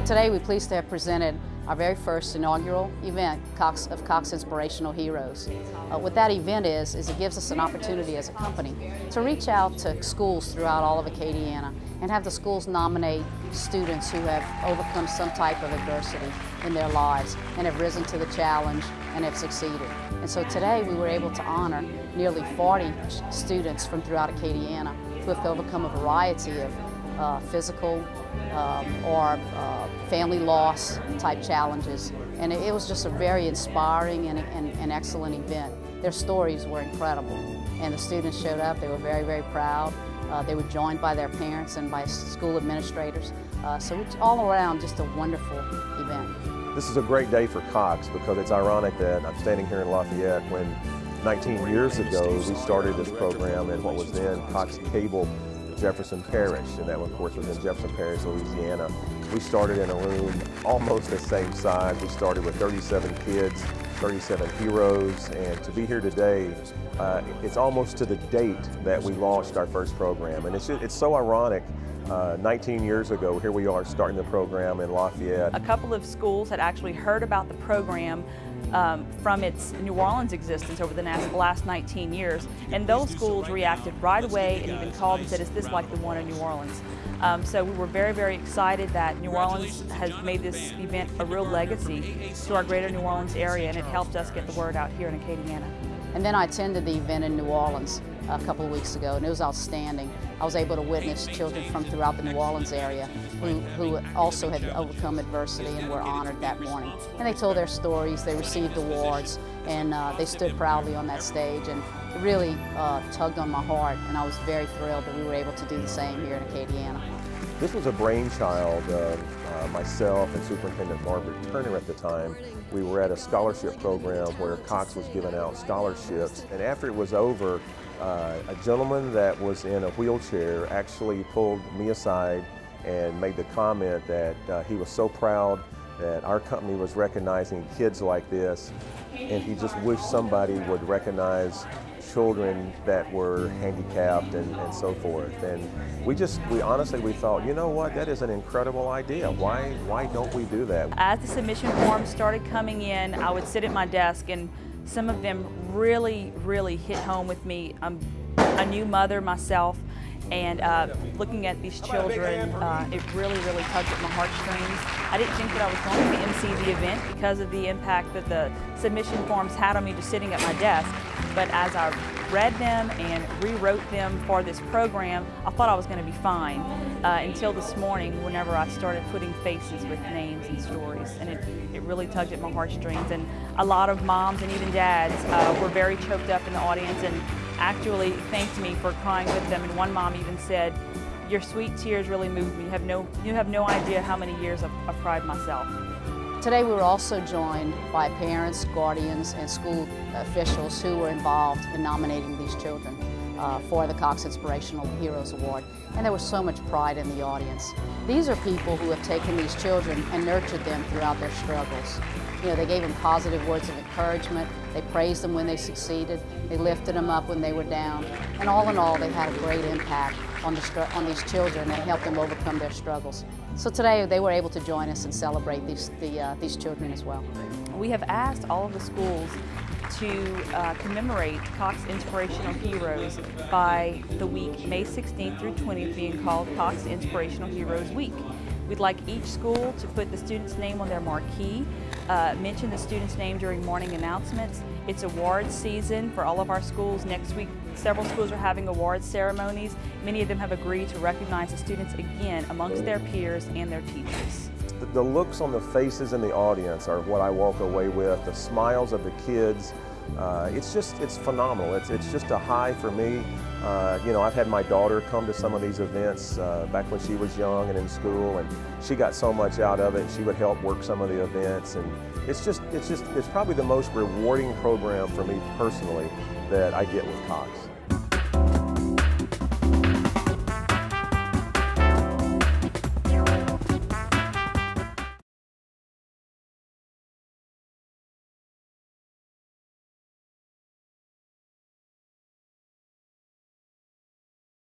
Today we're pleased to have presented our very first inaugural event of Cox Inspirational Heroes. What that event is it gives us an opportunity as a company to reach out to schools throughout all of Acadiana and have the schools nominate students who have overcome some type of adversity in their lives and have risen to the challenge and have succeeded. And so today we were able to honor nearly 40 students from throughout Acadiana who have overcome a variety of physical or family loss type challenges. And it was just a very inspiring and excellent event. Their stories were incredible. And the students showed up, they were very, very proud. They were joined by their parents and by school administrators. So it's all around just a wonderful event. This is a great day for Cox because it's ironic that I'm standing here in Lafayette when 19 years ago we started this program in what was then Cox Cable Jefferson Parish, and that, of course, was in Jefferson Parish, Louisiana. We started in a room almost the same size. We started with 37 kids, 37 heroes, and to be here today, it's almost to the date that we launched our first program. And it's so ironic. 19 years ago, here we are starting the program in Lafayette. A couple of schools had actually heard about the program from its New Orleans existence over the last 19 years, and those schools reacted right away and even called and said, "Is this like the one in New Orleans?" So we were very, very excited that New Orleans has made this event a real legacy to our greater New Orleans area, and it helped us get the word out here in Acadiana. And then I attended the event in New Orleans a couple of weeks ago, and it was outstanding. I was able to witness children from throughout the New Orleans area who also had overcome adversity and were honored that morning. And they told their stories, they received awards, and they stood proudly on that stage, and it really tugged on my heart, and I was very thrilled that we were able to do the same here in Acadiana. This was a brainchild of myself and Superintendent Margaret Turner at the time. We were at a scholarship program where Cox was giving out scholarships, and after it was over, a gentleman that was in a wheelchair actually pulled me aside and made the comment that he was so proud that our company was recognizing kids like this, and he just wished somebody would recognize children that were handicapped and so forth. And we honestly thought, you know what, that is an incredible idea. Why don't we do that? As the submission forms started coming in, I would sit at my desk, and some of them really, really hit home with me. I'm a new mother myself, and looking at these children, it really, really tugged at my heartstrings. I didn't think that I was going to MC the event because of the impact that the submission forms had on me just sitting at my desk. But as I read them and rewrote them for this program, I thought I was going to be fine until this morning whenever I started putting faces with names and stories. And it really tugged at my heartstrings. And a lot of moms and even dads were very choked up in the audience and actually thanked me for crying with them. And one mom even said, "Your sweet tears really moved me. You have no idea how many years I've cried myself." Today we were also joined by parents, guardians, and school officials who were involved in nominating these children for the Cox Inspirational Heroes Award. And there was so much pride in the audience. These are people who have taken these children and nurtured them throughout their struggles. You know, they gave them positive words of encouragement, they praised them when they succeeded, they lifted them up when they were down, and all in all, they had a great impact on these children and helped them overcome their struggles. So today, they were able to join us and celebrate these children as well. We have asked all of the schools to commemorate Cox Inspirational Heroes by the week May 16th through 20th being called Cox Inspirational Heroes Week. We'd like each school to put the student's name on their marquee, mention the student's name during morning announcements. It's awards season for all of our schools. Next week, several schools are having awards ceremonies. Many of them have agreed to recognize the students again amongst their peers and their teachers. The looks on the faces in the audience are what I walk away with, the smiles of the kids. It's phenomenal. It's just a high for me. You know, I've had my daughter come to some of these events back when she was young and in school, and she got so much out of it. She would help work some of the events, and it's probably the most rewarding program for me personally that I get with Cox.